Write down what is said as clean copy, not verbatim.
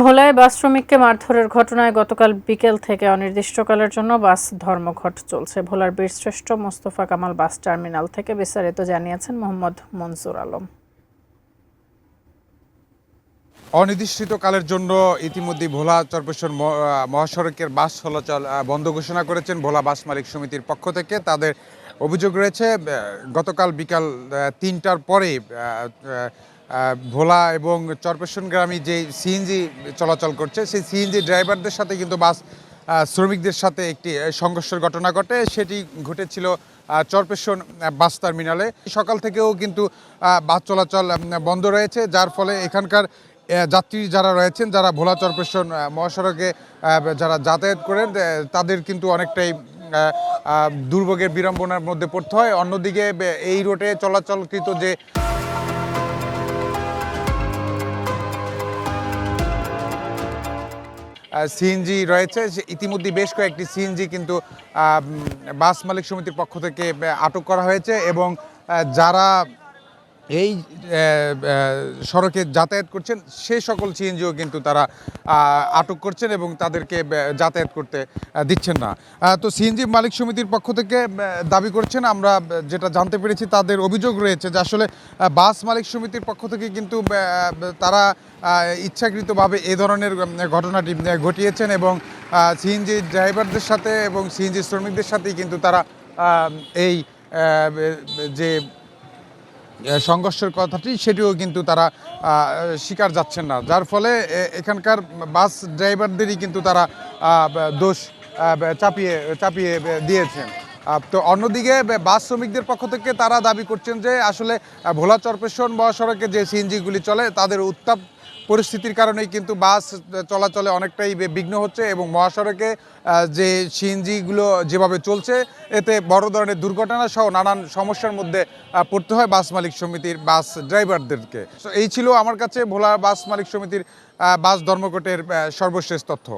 ভোলায় বাস শ্রমিককে মারধরের ঘটনায় গতকাল বিকেল থেকে অনির্দিষ্টকালের জন্য বাস ধর্মঘট চলছে। ভোলার বীরশ্রেষ্ঠ মোস্তফা কামাল বাস টার্মিনাল থেকে বিস্তারিত জানিয়েছেন মোহাম্মদ মনসুর আলম। অনির্দিষ্টকালের জন্য ইতিমধ্যে ভোলা চরপেশন মহাসড়কের বাস চলাচল বন্ধ ঘোষণা করেছেন ভোলা বাস মালিক সমিতির পক্ষ থেকে। তাদের অভিযোগ রয়েছে গতকাল বিকাল ৩টার পরে ভোলা এবং চরপেশনগ্রামী যে সিএনজি চলাচল করছে সেই সিএনজি ড্রাইভারদের সাথে কিন্তু বাস শ্রমিকদের সাথে একটি সংঘর্ষের ঘটনা ঘটে। সেটি ঘটেছিল চরপেশন বাস টার্মিনালে। সকাল থেকেও কিন্তু বাস চলাচল বন্ধ রয়েছে, যার ফলে এখানকার যাত্রী যারা রয়েছেন, যারা ভোলা চরপেশন মহাসড়কে যারা যাতায়াত করেন, তাদের কিন্তু অনেকটাই দুর্ভোগের বিড়ম্বনার মধ্যে পড়তে হয়। অন্যদিকে এই রোডে চলাচলকৃত যে সিএনজি রয়েছে, ইতিমধ্যে বেশ কয়েকটি সিএনজি কিন্তু বাস মালিক সমিতির পক্ষ থেকে আটক করা হয়েছে এবং যারা এই সড়কে যাতায়াত করছেন সেই সকল সিএনজিও কিন্তু তারা আটক করছেন এবং তাদেরকে যাতায়াত করতে দিচ্ছেন না। তো সিএনজি মালিক সমিতির পক্ষ থেকে দাবি করছেন, আমরা যেটা জানতে পেরেছি তাদের অভিযোগ রয়েছে যে আসলে বাস মালিক সমিতির পক্ষ থেকে কিন্তু তারা ইচ্ছাকৃতভাবে এ ধরনের ঘটনাটি ঘটিয়েছেন এবং সিএনজি ড্রাইভারদের সাথে এবং সিএনজি শ্রমিকদের সাথেই কিন্তু তারা এই যে সংঘর্ষের কথাটি সেটিও কিন্তু তারা স্বীকার যাচ্ছেন না, যার ফলে এখানকার বাস ড্রাইভারদেরই কিন্তু তারা দোষ চাপিয়ে দিয়েছেন। তো অন্যদিকে বাস শ্রমিকদের পক্ষ থেকে তারা দাবি করছেন যে আসলে ভোলা চরপেশন মহাসড়কে যে সিএনজিগুলি চলে তাদের উত্তাপ পরিস্থিতির কারণেই কিন্তু বাস চলাচলে অনেকটাই বিঘ্ন হচ্ছে এবং মহাসড়কে যে সিএনজিগুলো যেভাবে চলছে এতে বড় ধরনের দুর্ঘটনা সহ নানান সমস্যার মধ্যে পড়তে হয় বাস মালিক সমিতির বাস ড্রাইভারদেরকে। এই ছিল আমার কাছে ভোলা বাস মালিক সমিতির বাস ধর্মঘটের সর্বশেষ তথ্য।